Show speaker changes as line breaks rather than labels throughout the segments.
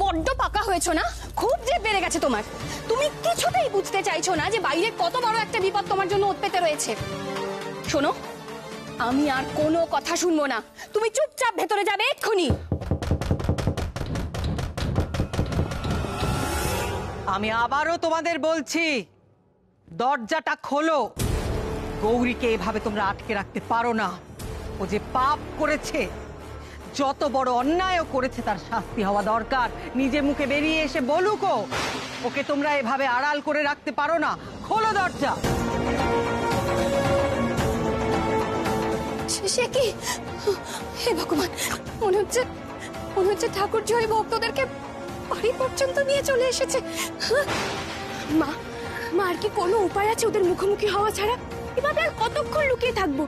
বড্ড পাকা হয়েছো না, খুব জেদ বেড়ে গেছে তোমার। তুমি কিছুতেই বুঝতে চাইছো না যে বাইরে কত বড় একটা বিপদ তোমার জন্য ওৎ পেতে রয়েছে। শোনো, আমি আর কোনো কথা শুনবো না, তুমি চুপচাপ ভেতরে যাবে এক্ষুনি।
আমি আবারও তোমাদের বলছি, দরজাটা খোলো। গৌরীকে এভাবে তোমরা আটকে রাখতে পারো না। ও যে পাপ করেছে, যত বড় অন্যায়ও করেছে, তার শাস্তি হওয়া দরকার। নিজে মুখে বেরিয়ে এসে বলুক। ওকে তোমরা এভাবে আড়াল করে রাখতে পারো না। খোলো দরজা।
সে কি? হে ভগবান, মনে হচ্ছে ঠাকুর জয় ভক্তদেরকে বাড়ি পর্যন্ত নিয়ে চলে এসেছে। মা, আর কি কোনো উপায় আছে ওদের মুখোমুখি হওয়া ছাড়া? এভাবে আর কতক্ষণ লুকিয়ে থাকবো?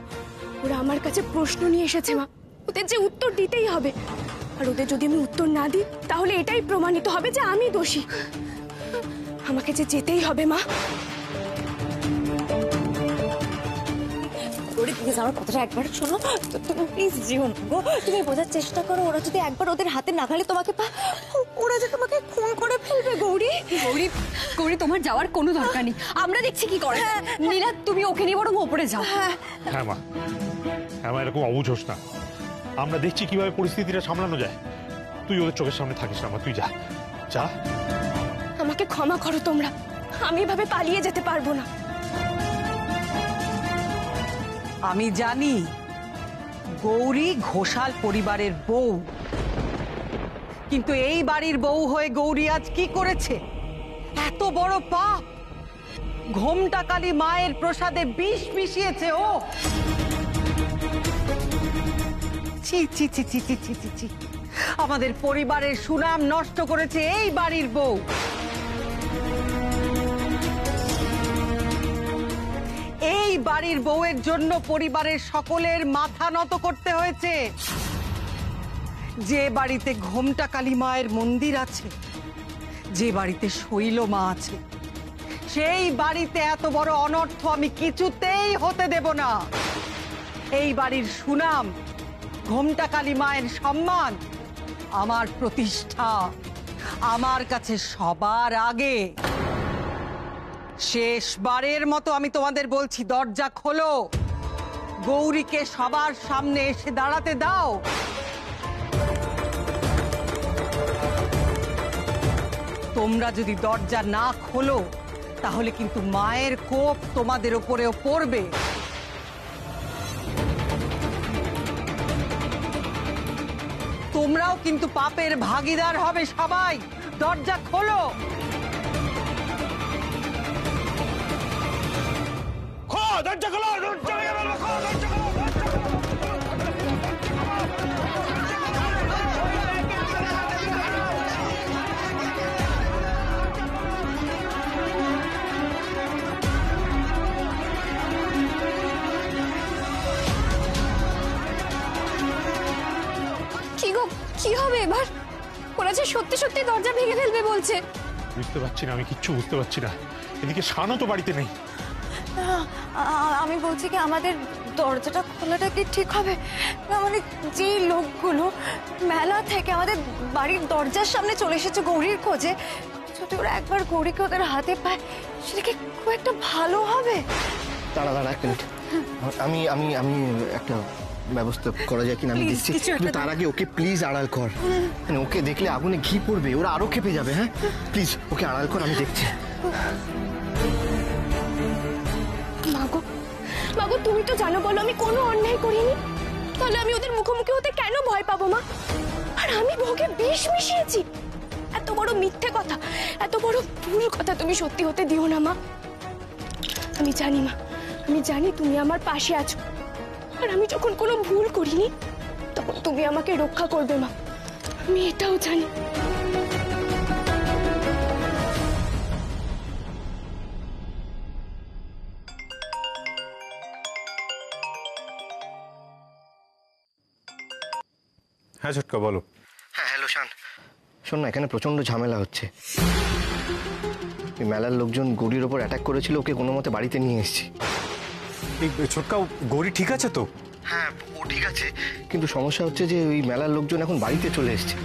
ওরা আমার কাছে প্রশ্ন নিয়ে এসেছে মা, ওদের যে উত্তর দিতেই হবে। আর ওদের যদি আমি উত্তর না দিই, তাহলে এটাই প্রমাণিত হবে যে আমি দোষী। আমাকে যে যেতেই হবে মা।
প্লিজ আমার কথাটা একবার শোনো, তুমি প্লিজ যেও না গো। তুমি বোঝার চেষ্টা করো, ওরা যদি একবার ওদের হাতে নাগালে তোমাকে ওরা যে তোমাকে খুন করে ফেলবে। গৌরী,
তোমার যাওয়ার কোনো দরকার নেই, আমরা দেখছি কি করে। নীলা, তুমি ওকে নিয়ে বরং ওপরে যাও।
হ্যাঁ মা, এরকম অবুঝ হোস না, আমরা দেখছি কিভাবে পরিস্থিতিটা সামলানো যায়। তুই ওদের চোখের সামনে থাকিস না মা, তুই যা যা।
আমাকে ক্ষমা করো তোমরা, আমি এভাবে পালিয়ে যেতে পারবো না।
আমি জানি গৌরী ঘোষাল পরিবারের বউ, কিন্তু এই বাড়ির বউ হয়ে গৌরী আজ কি করেছে? এত বড় পাপ! ঘোমটাকালী মায়ের প্রসাদে বিষ মিশিয়েছে ও। ছি ছি ছি ছি ছি ছি ছি ছি। আমাদের পরিবারের সুনাম নষ্ট করেছে এই বাড়ির বউ। এই বাড়ির বউয়ের জন্য পরিবারের সকলের মাথা নত করতে হয়েছে। যে বাড়িতে ঘোমটাকালী মায়ের মন্দির আছে, যে বাড়িতে শৈল মা আছে, সেই বাড়িতে এত বড় অনর্থ আমি কিছুতেই হতে দেব না। এই বাড়ির সুনাম, ঘোমটাকালী মায়ের সম্মান, আমার প্রতিষ্ঠা, আমার কাছে সবার আগে। শেষবারের মতো আমি তোমাদের বলছি, দরজা খোলো। গৌরীকে সবার সামনে এসে দাঁড়াতে দাও। তোমরা যদি দরজা না খোলো, তাহলে কিন্তু মায়ের কোপ তোমাদের উপরেও পড়বে। তোমরাও কিন্তু পাপের ভাগীদার হবে সবাই। দরজা খোলো।
দরজা খোলো,
কি গো, কি হবে এবার? ওরা যে সত্যি সত্যি দরজা ভেঙে ফেলবে বলছে।
বুঝতে পারছি না, আমি কিচ্ছু বুঝতে পারছি না। এদিকে শানও তো বাড়িতে নেই।
আমি বলছি কি, আমাদের দরজাটা খোলাটা কি ঠিক হবে? না মানে যে লোকগুলো মেলা থেকে আমাদের বাড়ির দরজার সামনে চলে এসেছে গৌরীর খোঁজে, যদি ওরা একবার গৌরীকে ওদের হাতে পায়, সেটা কি খুব একটা ভালো হবে?
দাঁড়া এক মিনিট, আমি আমি আমি একটা ব্যবস্থা করা যায় কিনা আমি দেখছি, কিন্তু তার আগে ওকে প্লিজ আড়াল কর। মানে ওকে দেখলে আগুনে ঘি পড়বে, ওরা আরো খেপে যাবে। হ্যাঁ প্লিজ ওকে আড়াল কর, আমি দেখছি।
মাগো, তুমি তো জানো, বলো আমি কোনো অন্যায় করিনি, তাহলে আমি ওদের মুখোমুখি হতে কেন ভয় পাবো মা? আর আমি ভোগে বিষ মিশিয়েছি? এত বড় মিথ্যে কথা, এত বড় ভুল কথা তুমি সত্যি হতে দিও না মা। আমি জানি মা, আমি জানি তুমি আমার পাশে আছো। আর আমি যখন কোনো ভুল করিনি, তখন তুমি আমাকে রক্ষা করবে মা, আমি এটাও জানি।
হ্যাঁ ছোটকা, বলো।
হ্যাঁ হ্যালো শান, শোন না, এখানে প্রচন্ড ঝামেলা হচ্ছে। মেলার লোকজন গৌরীর ওপর অ্যাটাক করেছিল, ওকে কোনো মতে বাড়িতে নিয়ে এসেছি।
ছোটকা, গৌরী ঠিক আছে তো?
হ্যাঁ ও ঠিক আছে, কিন্তু সমস্যা হচ্ছে যে ওই মেলার লোকজন এখন বাড়িতে চলে এসেছে।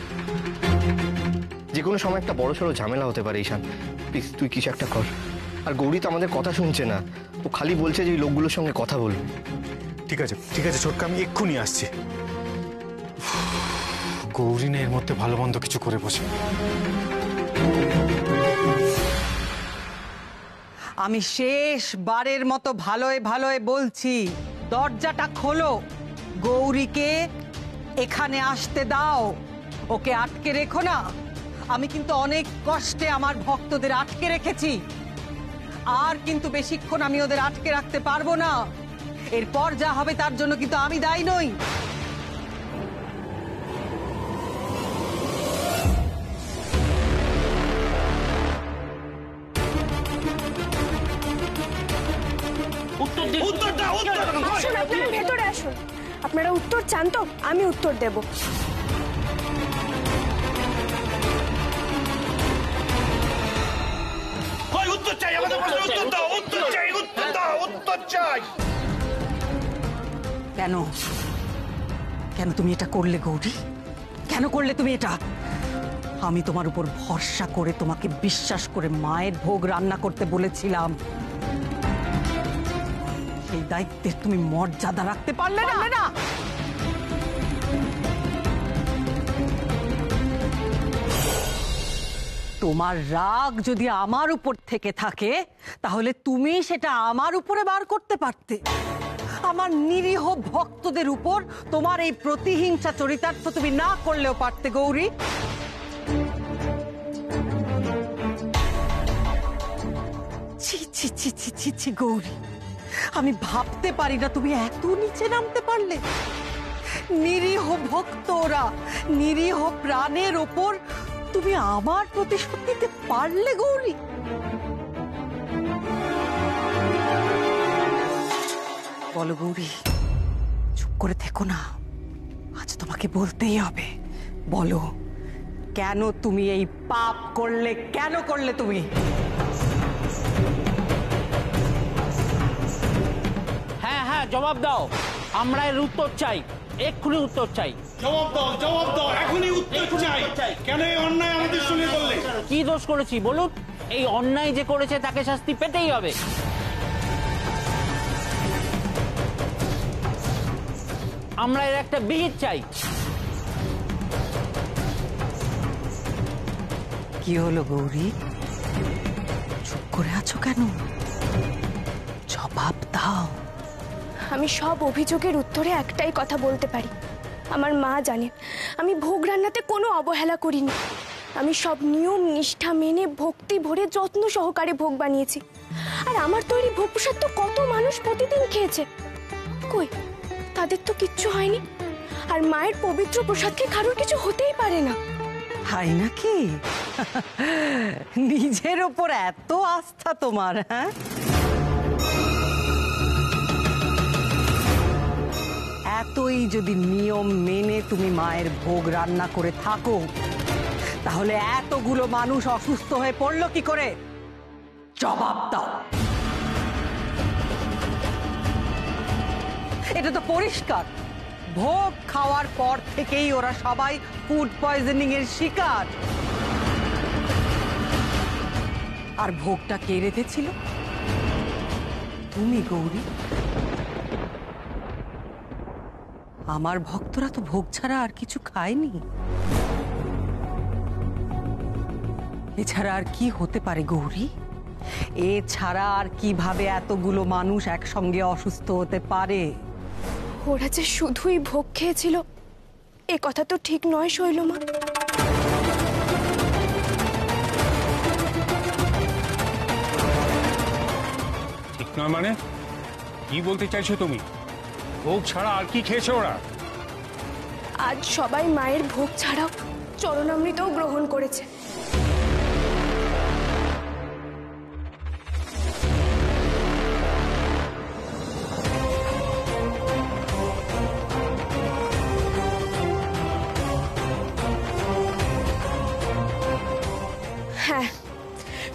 যে কোনো সময় একটা বড় সড়ো ঝামেলা হতে পারে। ঈশান প্লিজ তুই কিছু একটা কর। আর গৌরী তো আমাদের কথা শুনছে না, ও খালি বলছে যে ওই লোকগুলোর সঙ্গে কথা বলবে।
ঠিক আছে ছোটকা, আমি এক্ষুনি আসছি। গৌরী না এর মধ্যে ভালো মন্দ কিছু করে বসে।
আমি শেষবারের মতো ভালোয় ভালোয় বলছি, দরজাটা খোলো, গৌরীকে এখানে আসতে দাও, ওকে আটকে রেখো না। আমি কিন্তু অনেক কষ্টে আমার ভক্তদের আটকে রেখেছি, আর কিন্তু বেশিক্ষণ আমি ওদের আটকে রাখতে পারবো না। এরপর যা হবে তার জন্য কিন্তু আমি দায়ী নই।
আসুন, আপনারা ভেতরে আসুন। আপনারা উত্তর চান তো আমি উত্তর দেব।
উত্তর চাই, আমাদের প্রশ্নের উত্তর দাও। উত্তর চাই, উত্তর দাও, উত্তর চাই।
কেন কেন তুমি এটা করলে গৌরী? কেন করলে তুমি এটা? আমি তোমার উপর ভরসা করে, তোমাকে বিশ্বাস করে মায়ের ভোগ রান্না করতে বলেছিলাম। সেই দায়িত্বের তুমি মর্যাদা রাখতে পারলে না। তোমার রাগ যদি আমার উপর থেকে থাকে, তাহলে তুমি সেটা আমার উপরে বার করতে পারতে। আমার নিরীহ ভক্তদের উপর তোমার এই প্রতিহিংসা চরিতার্থ তুমি না করলেও পারতে গৌরী। ছি ছি ছি ছি ছি ছি গৌরী, আমি ভাবতে পারি না তুমি এত নিচে নামতে পারলে। নিরীহ ভক্ত ওরা, নিরীহ প্রাণের ওপর তুমি আমার প্রতিশোধ নিতে পারলে গৌরী? বলো গৌরী, চুপ করে থেকো না, আজ তোমাকে বলতেই হবে। বলো, কেন তুমি এই পাপ করলে? কেন করলে তুমি?
হ্যাঁ জবাব দাও, আমরা এর উত্তর চাই, এক্ষুনি উত্তর চাই।
জবাব দাও, এখনই উত্তর চাই। কেন এই অন্যায় আমাদের সঙ্গে করলে?
কি দোষ করেছি বলুন? এই অন্যায় যে করেছে তাকে শাস্তি পেতেই হবে। আমরা এর একটা বিহিত চাই।
কি হলো গৌরী, চুপ করে আছো কেন? জবাব দাও।
আমি সব অভিযোগের উত্তরে একটাই কথা বলতে পারি, আমার মা জানেন আমি ভোগ রান্নাতে কোনো অবহেলা করিনি। আমি সব নিয়ম নিষ্ঠা মেনে ভক্তি ভরে যত্ন সহকারে ভোগ বানিয়েছি। আর আমার তৈরি ভোগ প্রসাদ তো কত মানুষ প্রতিদিন খেয়েছে, কই তাদের তো কিচ্ছু হয়নি। আর মায়ের পবিত্র প্রসাদকে কারোর কিছু হতেই পারে না।
হাই নাকি? নিজের ওপর এত আস্থা তোমার? হ্যাঁ, এতই যদি নিয়ম মেনে তুমি মায়ের ভোগ রান্না করে থাকো, তাহলে এতগুলো মানুষ অসুস্থ হয়ে পড়লো কি করে? জবাব দাও। এটা তো পরিষ্কার, ভোগ খাওয়ার পর থেকেই ওরা সবাই ফুড পয়জনিং এর শিকার। আর ভোগটা কে রেঁধেছিল? তুমি গৌরী। আমার ভক্তরা তো ভোগ ছাড়া আর কিছু খায়নি। এছাড়া আর কি হতে পারে গৌরী? এছাড়া আর কিভাবে এতগুলো মানুষ একসঙ্গে অসুস্থ হতে পারে?
ওরা যে শুধুই ভোগ খেয়েছিল এ কথা তো ঠিক নয় শৈলমা।
ঠিক নয় মানে? কি বলতে চাইছো তুমি? ভোগ ছাড়া আর কি খেয়েছে ওরা?
আজ সবাই মায়ের ভোগ ছাড়াও চরণামৃতও গ্রহণ করেছে। হ্যাঁ,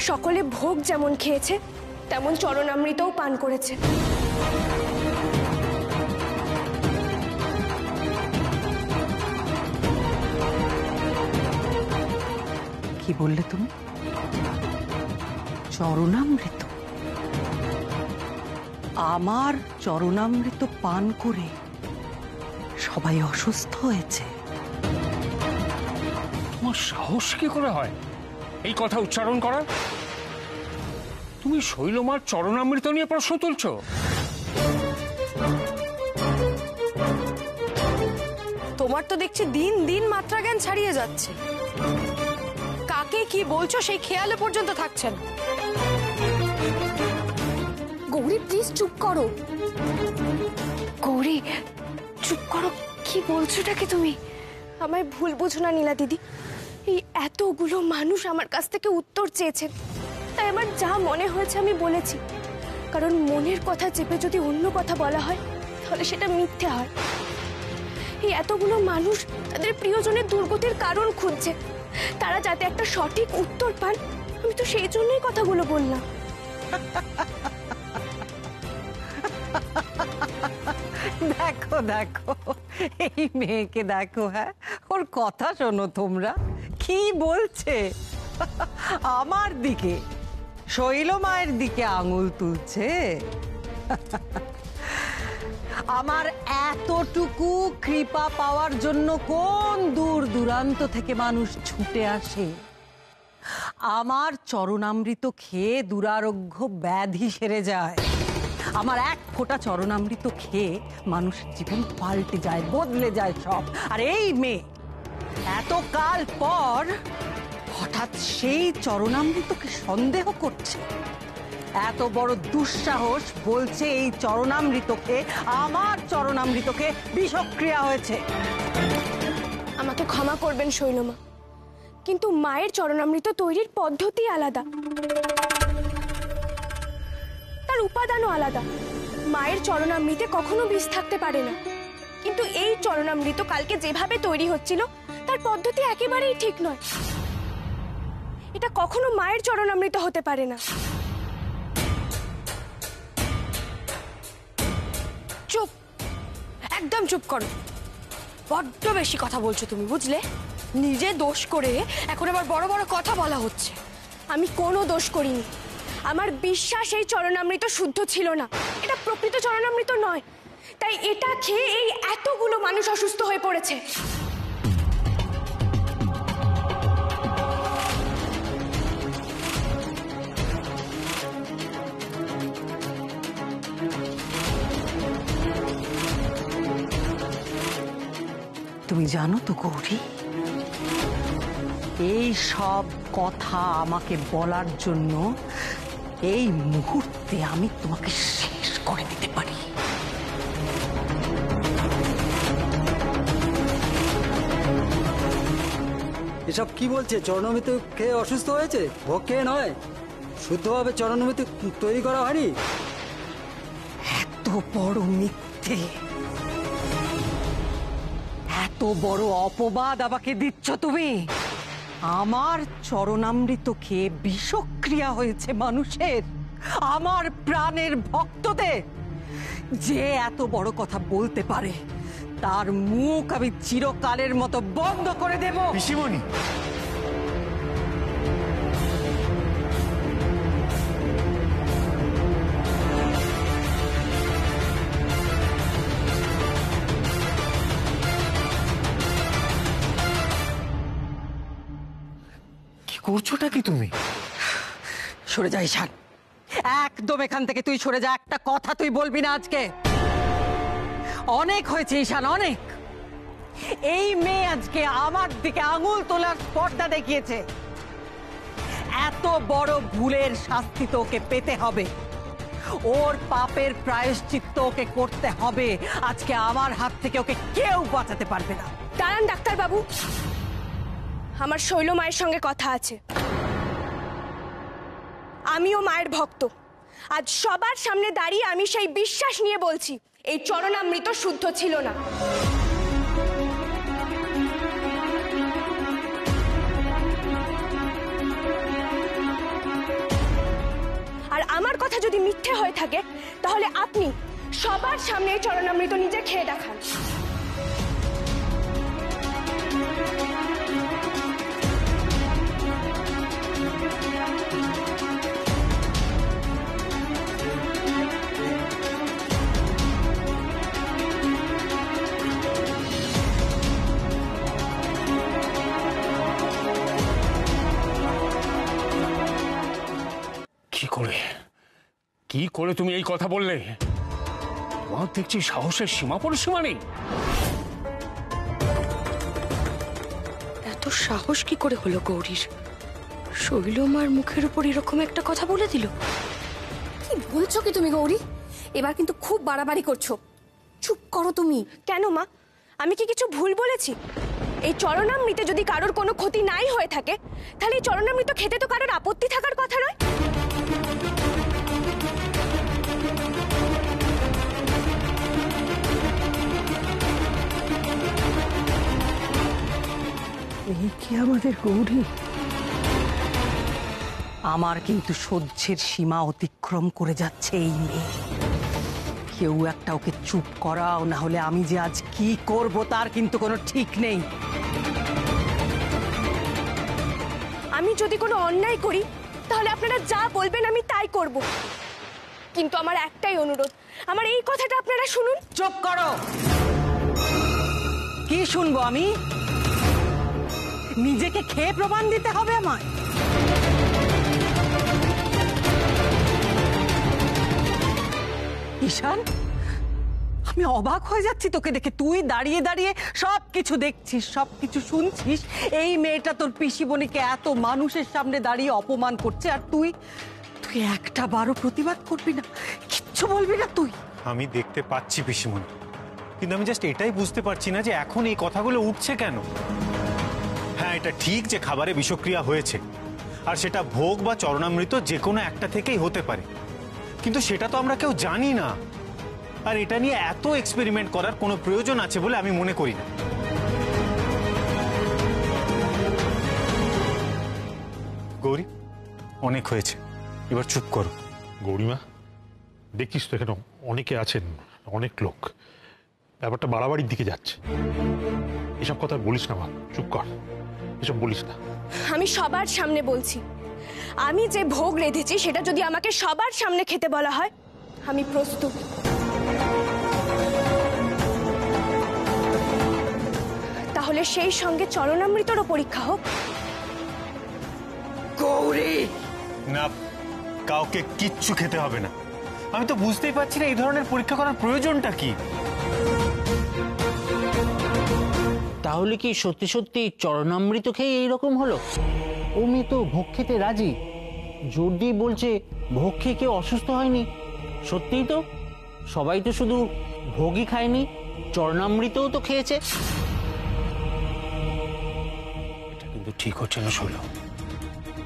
সকলে ভোগ যেমন খেয়েছে তেমন চরণামৃতও পান করেছে।
কি বললে তুমি? চরণামৃত? আমার চরণামৃত পান করে সবাই অসুস্থ হয়েছে?
তোমার সাহস কি করে হয় এই কথা উচ্চারণ করার? তুমি শৈলমার চরণামৃত নিয়ে প্রশ্ন তুলছো?
তোমার তো দেখছি দিন দিন মাত্রা জ্ঞান ছাড়িয়ে যাচ্ছে। কাকে কি বলছো সেই খেয়ালে পর্যন্ত থাকছে না। গৌরী প্লিজ চুপ করো।
গৌরী চুপ করো, কি বলছোটা কি তুমি?
আমায় ভুল বুঝো না নীলা দিদি, এই এতগুলো মানুষ আমার কাছ থেকে উত্তর চেয়েছেন, তাই আমার যা মনে হয়েছে আমি বলেছি। কারণ মনের কথা চেপে যদি অন্য কথা বলা হয় তাহলে সেটা মিথ্যে হয়। এই এতগুলো মানুষ তাদের প্রিয়জনের দুর্গতির কারণ খুঁজছে, তারা যাতে একটা সঠিক উত্তর পান, আমি তো সেই জন্যই কথাগুলো বললাম।
দেখো দেখো, এই মেয়েকে দেখো, হ্যাঁ, ওর কথা শোনো তোমরা, কি বলছে? আমার দিকে, শৈল মায়ের দিকে আঙুল তুলছে। আমার এতটুকু কৃপা পাওয়ার জন্য কোন দূর দূরান্ত থেকে মানুষ ছুটে আসে। আমার চরণামৃত খেয়ে দুরারোগ্য ব্যাধি সেরে যায়। আমার এক ফোঁটা চরণামৃত খেয়ে মানুষের জীবন পাল্টে যায়, বদলে যায় সব। আর এই মেয়ে এতকাল পর হঠাৎ সেই চরণামৃতকে সন্দেহ করছে। এত বড় দুঃসাহস, বলছে এই চরণামৃতকে, আমার চরণামৃতকে বিষক্রিয়া হয়েছে।
আমাকে ক্ষমা করবেন শৈলমা, কিন্তু মায়ের চরণামৃত তৈরির পদ্ধতি আলাদা, তার উপাদানও আলাদা। মায়ের চরণামৃতে কখনো বিষ থাকতে পারে না, কিন্তু এই চরণামৃত কালকে যেভাবে তৈরি হচ্ছিল তার পদ্ধতি একেবারেই ঠিক নয়। এটা কখনো মায়ের চরণামৃত হতে পারে না। চুপ, একদম চুপ করো। বড্ড বেশি কথা বলছো তুমি, বুঝলে? নিজে দোষ করে এখন আবার বড় বড় কথা বলা হচ্ছে। আমি কোনো দোষ করিনি। আমার বিশ্বাস এই চরণামৃত শুদ্ধ ছিল না, এটা প্রকৃত চরণামৃত নয়, তাই এটা খেয়ে এই এতগুলো মানুষ অসুস্থ হয়ে পড়েছে।
তুমি জানো তো গৌরী, এই সব কথা আমাকে বলার জন্য এই মুহূর্তে আমি তোমাকে শেষ করে দিতে পারি।
এসব কি বলছে? চরণামৃত খেয়ে অসুস্থ হয়েছে? ভোগ খেয়ে নয়, শুদ্ধভাবে চরণামৃত তৈরি করা হয়নি।
এত বড় মিথ্যে, এত বড় অপবাদ আমাকে দিচ্ছ তুমি? আমার চরণামৃত খেয়ে বিষক্রিয়া হয়েছে মানুষের, আমার প্রাণের ভক্তদের। যে এত বড় কথা বলতে পারে তার মুখ আমি চিরকালের মতো বন্ধ করে দেব।
পিসিমণি,
করছোটা কি তুমি?
সরে যা ঈশান, একদম এখান থেকে তুই সরে যা। একটা কথা তুই বলবি না আজকে। অনেক হয়েছে ঈশান, অনেক। এই মেয়ে আজকে আমার দিকে আঙুল তোলার স্পর্ধা দেখিয়েছে। এত বড় ভুলের শাস্তি তো ওকে পেতে হবে, ওর পাপের প্রায়শ্চিত্ত ওকে করতে হবে। আজকে আমার হাত থেকে ওকে কেউ বাঁচাতে পারবে না।
দাঁড়ান ডাক্তার বাবু, আমার শৈল মায়ের সঙ্গে কথা আছে। আমিও মায়ের ভক্ত। আজ সবার সামনে দাঁড়িয়ে আমি সেই বিশ্বাস নিয়ে বলছি, এই চরণামৃত শুদ্ধ ছিল না। আর আমার কথা যদি মিথ্যে হয়ে থাকে তাহলে আপনি সবার সামনে এই চরণামৃত নিজে খেয়ে দেখান।
কি করে তুমি এই কথা বললে? তোমার দেখছি সাহসের সীমা পরিসীমা নেই।
এত সাহস কি করে হলো গৌরীর? শৈলমার মুখের উপর এরকম একটা কথা বলে দিল। কি বলছো কি তুমি গৌরী? এবার কিন্তু খুব বাড়াবাড়ি করছো। চুপ করো তুমি। কেন মা, আমি কি কিছু ভুল বলেছি? এই চরণামৃতে যদি কারোর কোনো ক্ষতি নাই হয়ে থাকে, তাহলে এই চরণামৃত খেতে তো কারোর আপত্তি থাকার কথা নয়।
এই কি আমাদের গৌরী? আমার কিন্তু সহ্যের সীমা অতিক্রম করে যাচ্ছে এই মেয়ে। কেউ একটা ওকে চুপ করাও, না হলে আমি যে আজ কি করব তার কিন্তু কোনো ঠিক নেই।
আমি যদি কোনো অন্যায় করি তাহলে আপনারা যা বলবেন আমি তাই করব, কিন্তু আমার একটাই অনুরোধ, আমার এই কথাটা আপনারা শুনুন।
চুপ করো। কি শুনবো আমি? নিজেকে খেয়ে প্রমাণ দিতে হবে আমায়? ঈশান, আমি অবাক হয়ে যাচ্ছি তোকে দেখে। তুই দাঁড়িয়ে দাঁড়িয়ে সবকিছু দেখছিস, সবকিছু শুনছিস। এই মেয়েটা তোর পিসিমণিকে এত মানুষের সামনে দাঁড়িয়ে অপমান করছে, আর তুই একটা বারও প্রতিবাদ করবি না, কিচ্ছু বলবি না তুই?
আমি দেখতে পাচ্ছি পিসিমণি, কিন্তু আমি জাস্ট এটাই বুঝতে পারছি না যে এখন এই কথাগুলো উঠছে কেন। হ্যাঁ, এটা ঠিক যে খাবারে বিষক্রিয়া হয়েছে, আর সেটা ভোগ বা চরণামৃত যে কোনো একটা থেকেই হতে পারে, কিন্তু সেটা তো আমরা কেউ জানি না। আর এটা নিয়ে এত এক্সপেরিমেন্ট করার কোনো প্রয়োজন আছে বলে আমি মনে করি না। গৌরী, অনেক হয়েছে, এবার চুপ করো।
গৌরীমা, দেখছিস তো এখানে অনেকে আছেন, অনেক লোক, ব্যাপারটা বাড়াবাড়ির দিকে যাচ্ছে। এসব কথা বলিস না মা, চুপ কর, এসব বলিস না।
আমি সবার সামনে বলছি, আমি যে ভোগ রেঁধেছি সেটা যদি আমাকে সবার সামনে খেতে বলা হয়, আমি প্রস্তুত। তাহলে সেই সঙ্গে চরণামৃতরও পরীক্ষা হোক।
গৌরী,
না, কাউকে কিচ্ছু খেতে হবে না। আমি তো বুঝতেই পারছি না এই ধরনের পরীক্ষা করার প্রয়োজনটা কি।
তাহলে কি সত্যি সত্যি চরণামৃত খেয়ে এইরকম হলো? ও মেয়ে তো ভোগ খেতে রাজি, জোর দিয়ে বলছে ভোগ খেয়ে কেউ অসুস্থ হয়নি। সত্যিই তো, সবাই তো শুধু ভোগই খায়নি, চরণামৃতও তো খেয়েছে।
এটা কিন্তু ঠিক হচ্ছে না শৈল।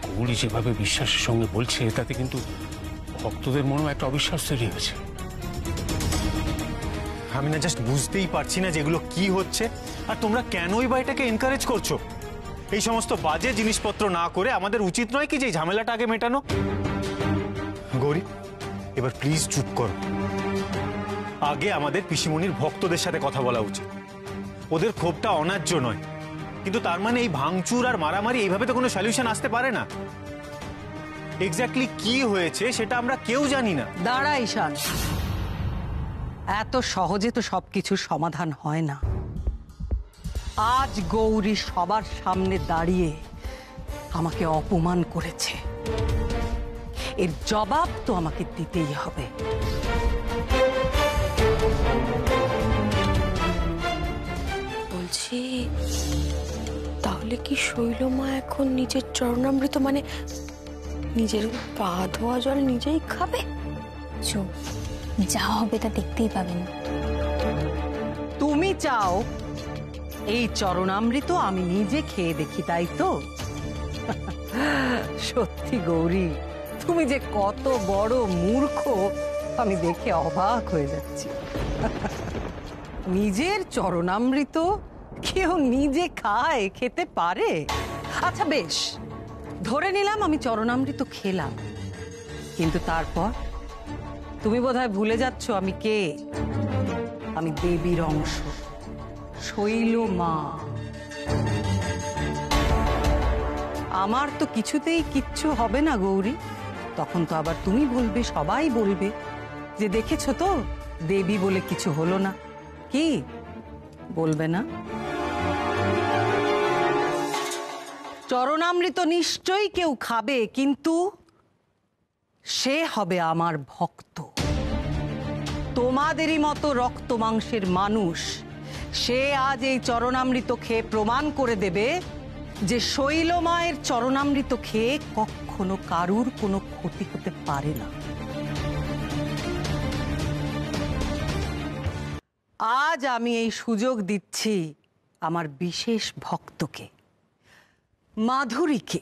গৌরী যেভাবে বিশ্বাসের সঙ্গে বলছে, তাতে কিন্তু ভক্তদের মনেও একটা অবিশ্বাস তৈরি হয়েছে।
আমি না জাস্ট বুঝতেই পারছি না যেগুলো কি হচ্ছে, আর তোমরা কেনই বা এটাকে এনকারেজ করছো। এই সমস্ত বাজে জিনিসপত্র না করে আমাদের উচিত নয় কি যে এই ঝামেলাটা আগে মেটানো? গৌরী, এবার প্লিজ চুপ করো। আগে আমাদের পিসিমণির ভক্তদের সাথে কথা বলা উচিত। ওদের ক্ষোভটা অন্যায্য নয়, কিন্তু তার মানে এই ভাঙচুর আর মারামারি এইভাবে তো কোনো সলিউশন আসতে পারে না। এক্স্যাক্টলি কি হয়েছে সেটা আমরা কেউ জানি না।
দাঁড়া ঈশান, এত সহজে তো সবকিছুর সমাধান হয় না। আজ গৌরী সবার সামনে দাঁড়িয়ে আমাকে অপমান করেছে, এর জবাব তো আমাকে দিতেই হবে।
বলছি, তাহলে কি শৈলমা এখন নিজের চরণামৃত মানে নিজের পা ধোয়া জল নিজেই খাবে?
চুপ, যা হবে তা দেখতেই পাবেন।
তুমি চাও এই চরণামৃত আমি নিজে খেয়ে দেখি, তাই তো? সত্যি গৌরী, তুমি যে কত বড় মূর্খ আমি দেখে অবাক হয়ে যাচ্ছি। নিজের চরণামৃত কেউ নিজে খায়, খেতে পারে? আচ্ছা বেশ, ধরে নিলাম আমি চরণামৃত খেলাম, কিন্তু তারপর তুমি বোধহয় ভুলে যাচ্ছ আমি কে। আমি দেবীর অংশ, শৈলমা। আমার তো কিছুতেই কিচ্ছু হবে না গৌরী। তখন তো আবার তুমি বলবে, সবাই বলবে যে দেখেছো তো দেবী বলে কিছু হলো না। কি বলবে না? চরণামৃত নিশ্চয়ই কেউ খাবে, কিন্তু সে হবে আমার ভক্ত। তোমাদেরই মতো রক্ত মাংসের মানুষ সে আজ এই চরণামৃত খেয়ে প্রমাণ করে দেবে যে শৈল মায়ের চরণামৃত খেয়ে কখনো কারুর কোনো ক্ষতি হতে পারে না। আজ আমি এই সুযোগ দিচ্ছি আমার বিশেষ ভক্তকে, মাধুরীকে।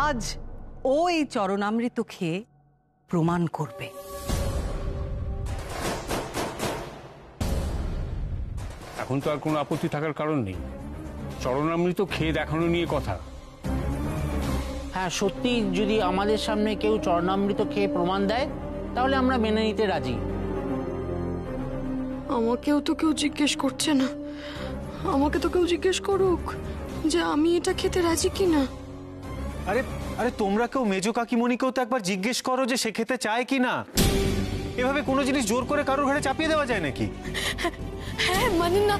আজ ও এই চরণামৃত খেয়ে প্রমাণ করবে।
এখন তো আর কোনো আপত্তি থাকার কারণ নেই, চরণামৃত খেয়ে দেখানো নিয়ে কথা।
হ্যাঁ, সত্যি যদি আমাদের সামনে কেউ চরণামৃত খেয়ে প্রমাণ দেয় তাহলে আমরা মেনে নিতে রাজি।
আমাকেও তো কেউ জিজ্ঞেস করছে না, আমাকে তো কেউ জিজ্ঞেস করুক যে আমি এটা খেতে রাজি কিনা।
আরে আরে তোমরা কেউ মেজো কাকিমণিকেও তো একবার জিজ্ঞেস করো যে সে খেতে চায় কি না। এভাবে কোনো জিনিস জোর করে কারোর ঘরে চাপিয়ে দেওয়া যায় নাকি?
হ্যাঁ মানে না,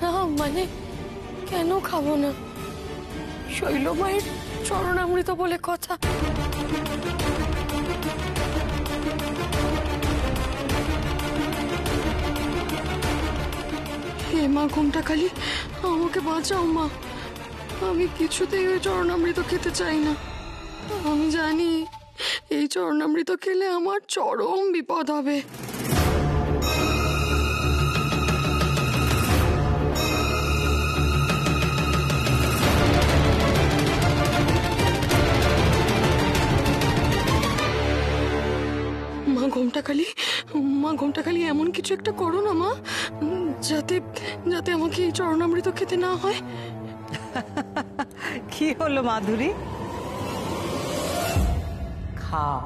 না মানে কেন খাবো না? শৈল মায়ের চরণামৃত বলে কথা। হে মা ঘুমটাকালী, আমাকে বাঁচাও মা, আমি কিছুতেই ওই চরণামৃত খেতে চাই না। আমি জানি এই চরণামৃত খেলে আমার চরম বিপদ হবে। মা ঘোমটাকালী, মা ঘোমটাকালী এমন কিছু একটা করো না মা, যাতে যাতে আমাকে এই চরণামৃত খেতে না হয়।
কি হলো মাধুরী? খাও।